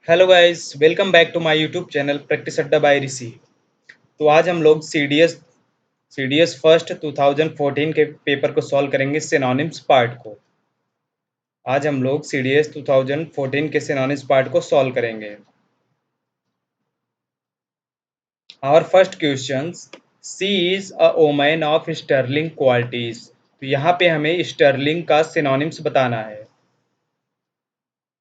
Hello guys, welcome back to my YouTube channel practice Adda by Rishi. तो आज हम लोग सी डी एस फर्स्ट 2014 के पेपर को सॉल्व करेंगे, सिनोनिम्स पार्ट को। आज हम लोग सी डी एस 2014 के सिनोनिम्स पार्ट को सॉल्व करेंगे। Our first question, she is a woman of sterling qualities. तो यहाँ पे हमें स्टर्लिंग का सिनोनिम्स बताना है।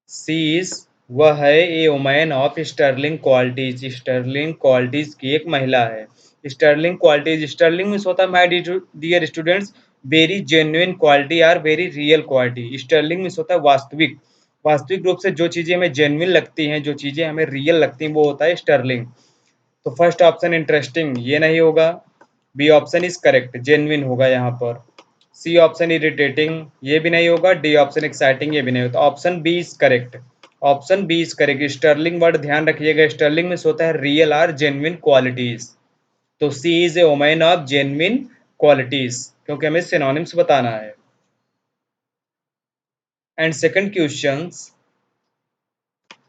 सी इज, वह है, a woman of sterling qualities, sterling qualities की एक महिला है। स्टर्लिंग क्वालिटीज, स्टर्लिंग मीन्स होता है my dear students very genuine quality और very real quality. Sterling means होता है वास्तविक। वास्तविक रूप से जो चीजें हमें जेन्युइन लगती हैं, जो चीजें हमें रियल लगती हैं, वो होता है स्टर्लिंग। तो फर्स्ट ऑप्शन इंटरेस्टिंग ये नहीं होगा। B option is correct, genuine होगा यहाँ पर। सी ऑप्शन इरिटेटिंग ये भी नहीं होगा। डी ऑप्शन एक्साइटिंग ये भी नहीं होता। Option B is correct. Option B is correct. Sterling word ध्यान रखिएगा, स्टर्लिंग में होता है रियल और जेन्युइन क्वालिटीज। तो she is a woman of genuine qualities, क्योंकि हमें सिनोनिम्स बताना है। And second question,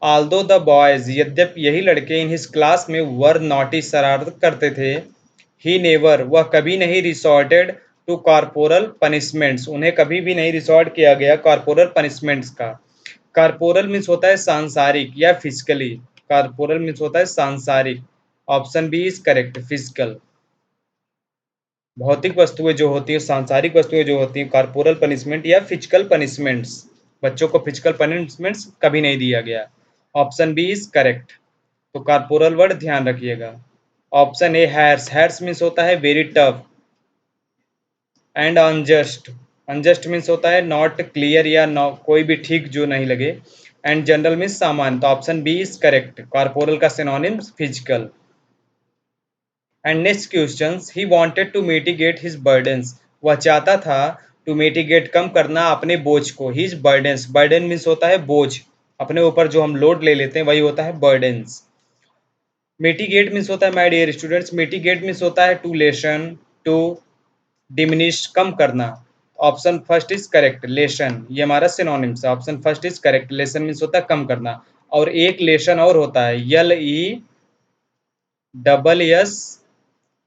although the boys, यद्यपि यही लड़के इन हिज क्लास में वर नॉटी, शरारत करते थे, ही नेवर, वह कभी नहीं रिसॉर्टेड टू कॉर्पोरल पनिशमेंट्स, उन्हें कभी भी नहीं रिसॉर्ट किया गया कॉर्पोरल पनिशमेंट्स का। कॉर्पोरल मीन्स होता है सांसारिक या फिजिकली। कॉर्पोरल मीन्स होता है सांसारिक। Option B is correct, physical. भौतिक वस्तुएं जो होती हैं, सांसारिक वस्तुएं जो होती हैं, कॉर्पोरल पनिशमेंट या फिजिकल पनिशमेंट्स, बच्चों को फिजिकल पनिशमेंट्स कभी नहीं दिया गया। Option B is correct. तो कॉर्पोरल वर्ड ध्यान रखिएगा। Option A harsh, harsh means होता है very tough. And unjust, unjust means होता है नॉट क्लियर या कोई भी ठीक जो नहीं लगे। एंड जनरल मीन्स सामान्य। तो option B is correct, corporal का synonyms physical. And next question, he wanted to mitigate his burdens, वह चाहता था टू मिटिगेट, कम करना अपने बोझ को। हिज बर्डन्स, बर्डन मीन्स होता है बोझ, अपने ऊपर जो हम लोड ले लेते हैं वही होता है बर्डन्स। मिटिगेट मीन्स होता है my dear students, mitigate means होता है टू लेसन, टू डिमिनिश, कम करना। Option first is correct, lessen, ये हमारा सिनोनिम्स है। Option first is correct, lessen means होता है कम करना। और एक लेसन और होता है, L E double S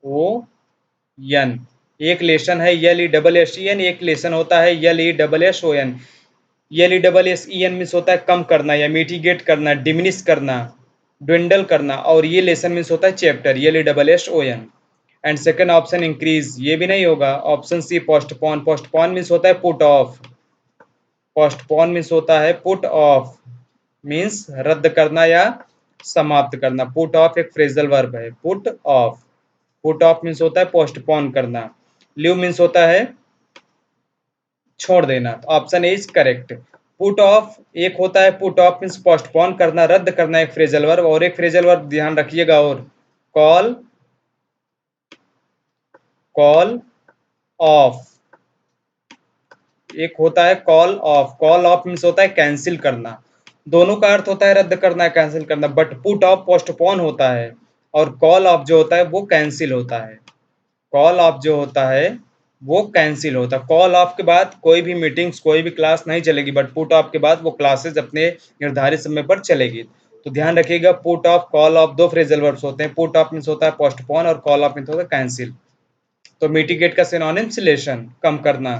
O N. एक लेसन है L E double S E N, एक लेसन होता है L E double S O N. L E double S E N means होता है कम करना या मिटिगेट करना, डिमिनिश करना, ड्विंडल करना। और ये लेसन मीन्स होता है chapter, L E double S O N. And second option increase ये भी नहीं होगा। Option C postpone, postpone means होता है पुट ऑफ। पोस्टपोन मीन्स होता है पुट ऑफ, मीन्स रद्द करना या समाप्त करना। पुट ऑफ एक फ्रेजल वर्ब है, put off. Put off means होता है पोस्टपोन करना। लीव मीन्स होता है छोड़ देना। तो option A is correct. Put off एक होता है, पुट ऑफ मीन्स पोस्टपोन करना, रद्द करना, एक फ्रेजल वर्ब। और एक फ्रेजल वर्ब ध्यान रखिएगा, और कॉल, कॉल ऑफ एक होता है, call of. Call of means होता है कैंसिल करना। दोनों का अर्थ होता है रद्द करना, कैंसिल करना, बट पुट ऑफ पोस्टपोन होता है और कॉल ऑफ जो होता है वो कैंसिल होता है। कॉल ऑफ जो होता है वो कैंसिल होता है। कॉल ऑफ के बाद कोई भी मीटिंग्स, कोई भी क्लास नहीं चलेगी, बट पुट ऑफ के बाद वो क्लासेस अपने निर्धारित समय पर चलेगी। तो ध्यान रखिएगा, पुट ऑफ, कॉल ऑफ दो फ्रेजल वर्ब्स होते हैं। पुट ऑफ मीन्स होता है पोस्टपोन और कॉल ऑफ मीन्स होता है कैंसिल। तो मिटिगेट का सिनोनिम्स लेसन, कम करना।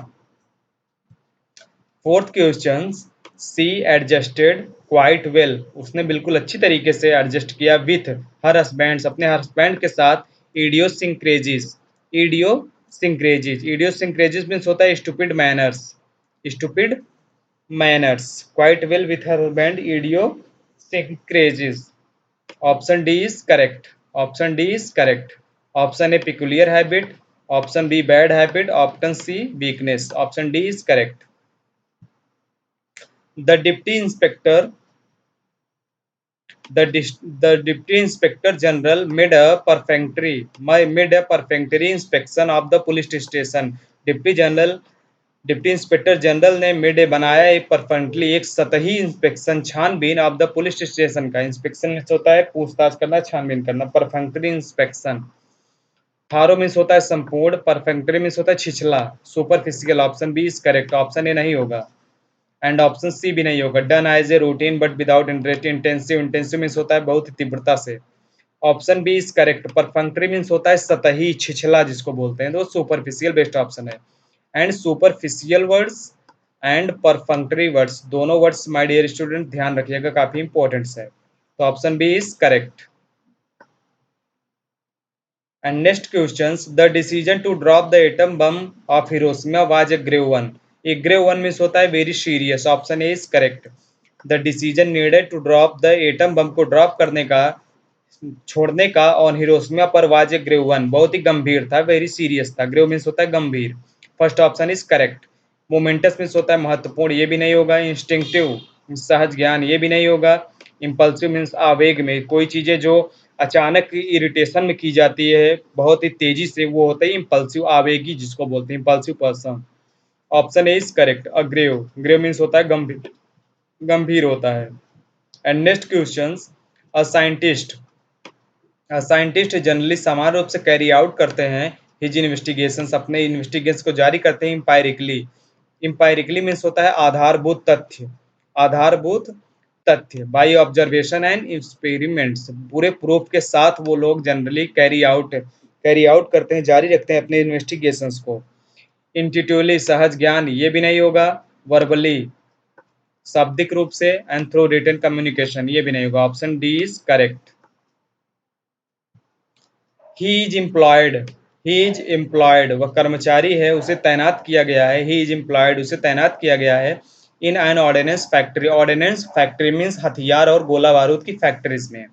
Fourth question, she adjusted quite well, उसने बिल्कुल अच्छी तरीके से एडजस्ट किया विथ हर हस्बैंड, अपने हस्बैंड के साथ। इडियोसिंक्रेजीज, इडियोसिंक्रेजीज, इडियोसिंक्रेजीज मीन्स होता है stupid manners, stupid manners. Quite well with her husband, idiosyncrasies. Option D is correct. Option D is correct. Option A peculiar habit, option B bad habit, option C weakness. Option D is correct. The Deputy Inspector, the Deputy Inspector General made a perfunctory inspection of the police station. Deputy General, deputy inspector general ने made बनाया एक perfectly, एक सतही inspection, छानबीन of the police station का। Inspection means होता है पूछताछ करना, छानबीन करना। परफेक्टरी इंस्पेक्शन। थारो मीन्स होता है संपूर्ण, परफेक्टरी मीन्स होता है छिछला, superficial. Option B is correct, option A नहीं होगा। एंड ऑप्शन सी भी नहीं होगा, done as a routine but without interest, intensive, intensive means होता है बहुत ही तीव्रता से। Option B is correct, perfunctory means होता है सतही, छिछला जिसको बोलते हैं, तो सुपरफिशियल बेस्ट ऑप्शन है। And superficial words and perfunctory words दोनों वर्ड्स माय डियर स्टूडेंट ध्यान रखिएगा, काफी इंपॉर्टेंट है। तो option B is correct. And next questions, the decision to drop the atom bomb of Hiroshima was a grave one. A grave one means होता है very serious. Option A is correct. The decision needed to drop the atom bomb को drop करने का, छोड़ने का और Hiroshima पर was a grave one, बहुत ही गंभीर था, वेरी सीरियस था। ग्रेव मीन्स होता है गंभीर। First option is correct. Moments means होता है महत्वपूर्ण, ये भी नहीं होगा। इंस्टिंक्टिव सहज ज्ञान, ये भी नहीं होगा। इम्पल्सिव मीन्स आवेग में, कोई चीजें जो अचानक इरिटेशन में की जाती है बहुत ही तेजी से, वो होता है इम्पल्सिव, आवेगी जिसको बोलते हैं impulsive person. Option A is correct. A grave, grave means होता है गंभीर, गंभीर होता है। And next question, a scientist generally समान रूप से कैरी आउट करते हैं हिज इन्वेस्टिगेशंस, अपने इन्वेस्टिगेशंस को जारी करते हैं इंपायरिकली। इंपायरिकली मीन्स होता है आधारभूत तथ्य, आधारभूत तथ्य, बाय ऑब्जर्वेशन एंड एक्सपेरिमेंट्स, पूरे प्रूफ के साथ वो लोग जनरली कैरी आउट करते हैं, जारी रखते हैं अपने इन्वेस्टिगेशंस को। इंट्यूटिवली सहज ज्ञान, ये भी नहीं होगा। वर्बली शाब्दिक रूप से, एंड थ्रू रिटन कम्युनिकेशन, ये भी नहीं होगा। Option D is correct. He is employed, he is employed, वह कर्मचारी है, उसे तैनात किया गया है। ही इज एम्प्लॉयड, उसे तैनात किया गया है in an ordnance factory. Ordnance factory means हथियार और गोला बारूद की फैक्ट्रीज में।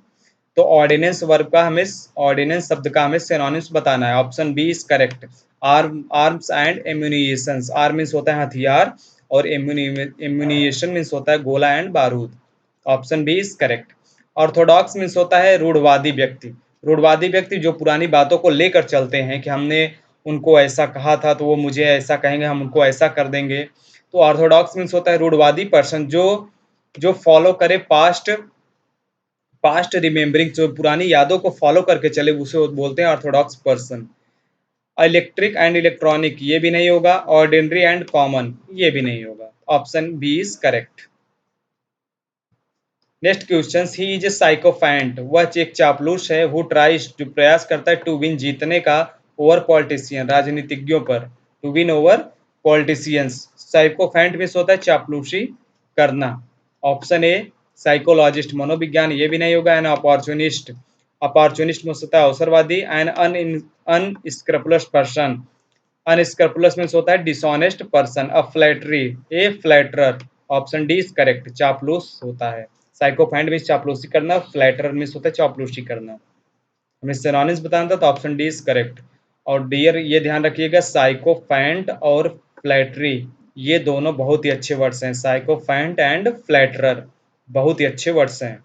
तो ऑर्डिनेंस वर्ब का हमें, ऑर्डिनेंस शब्द का हमें सिनोनिम्स बताना है। Option B is correct. Arms and ammunitions, arm means होता है हथियार और एम्यूनिशन मीन्स होता है गोला एंड बारूद। Option B is correct. Orthodox means होता है रूढ़वादी व्यक्ति, रूढ़वादी व्यक्ति जो पुरानी बातों को लेकर चलते हैं कि हमने उनको ऐसा कहा था तो वो मुझे ऐसा कहेंगे, हम उनको ऐसा कर देंगे। तो ऑर्थोडॉक्स मीन्स होता है रूढ़वादी पर्सन, जो जो फॉलो करे पास्ट, पास्ट रिमेम्बरिंग, जो पुरानी यादों को फॉलो करके चले, उसे बोलते हैं Orthodox person. Electric and electronic, ये भी नहीं होगा। ऑर्डिनरी एंड कॉमन, ये भी नहीं होगा। Option B is correct. Next question, he is a sycophant, वह एक चापलूस है, हु ट्राइज, जो प्रयास करता है, टू विन, जीतने का, ओवर पॉलिटिशियन, राजनीतिज्ञों पर, टू विन ओवर पॉलिटिशियंस। साइकोफैंट में होता है चापलूसी करना। ऑप्शन ए साइकोलॉजिस्ट, मनोविज्ञान, ये भी नहीं होगा। एन अपॉर्चुनिस्ट, अपॉर्चुनिस्ट में होता है अवसरवादी। एन अनस्क्रपुलस पर्सन, अनस्क्रपुलस में होता है dishonest person. A flattery, a flatterer. Option D is correct, चापलूस होता है। साइकोफैंट में चापलूसी करना, फ्लैटरर में होता है चापलूसी करना। हमें सिनोनिम्स बताना था, तो ऑप्शन डी इज करेक्ट। और डियर ये ध्यान रखिएगा, साइकोफैंट और फ्लैटरी ये दोनों बहुत ही अच्छे वर्ड्स हैं। साइकोफैंट एंड फ्लैटरर बहुत ही अच्छे वर्ड्स हैं।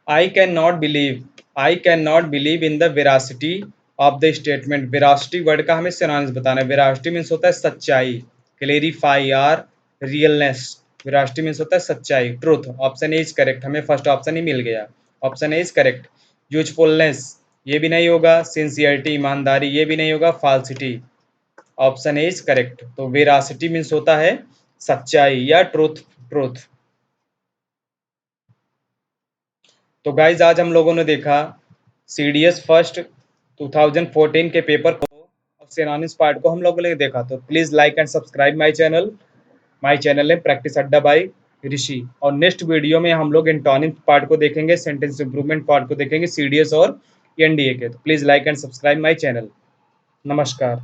I can not believe, I can not believe in the veracity of the statement. Veracity word का हमें सिनोनिम्स बताना है। वेरासिटी मीन्स होता है सच्चाई, clarify or realness. Veracity means होता है सच्चाई, truth. Option A is correct, हमें फर्स्ट ऑप्शन ही मिल गया। Option A is correct. Usefulness, ये भी नहीं होगा। सिंसियरिटी, ईमानदारी, ये भी नहीं होगा। फाल्सिटी, ऑप्शन ए इज करेक्ट। तो वेरासिटी मीन्स होता है सच्चाई या ट्रूथ, ट्रूथ। तो गाइज आज हम लोगों ने देखा सीडीएस फर्स्ट 2014 के पेपर को और सिनोनिम्स पार्ट को हम लोगों ने देखा। तो please like and subscribe my channel है प्रैक्टिस अड्डा बाय ऋषि। और नेक्स्ट वीडियो में हम लोग एंटोनिम्स पार्ट को देखेंगे, सेंटेंस इंप्रूवमेंट पार्ट को देखेंगे सीडीएस और एनडीए के। तो please like and subscribe my channel. नमस्कार।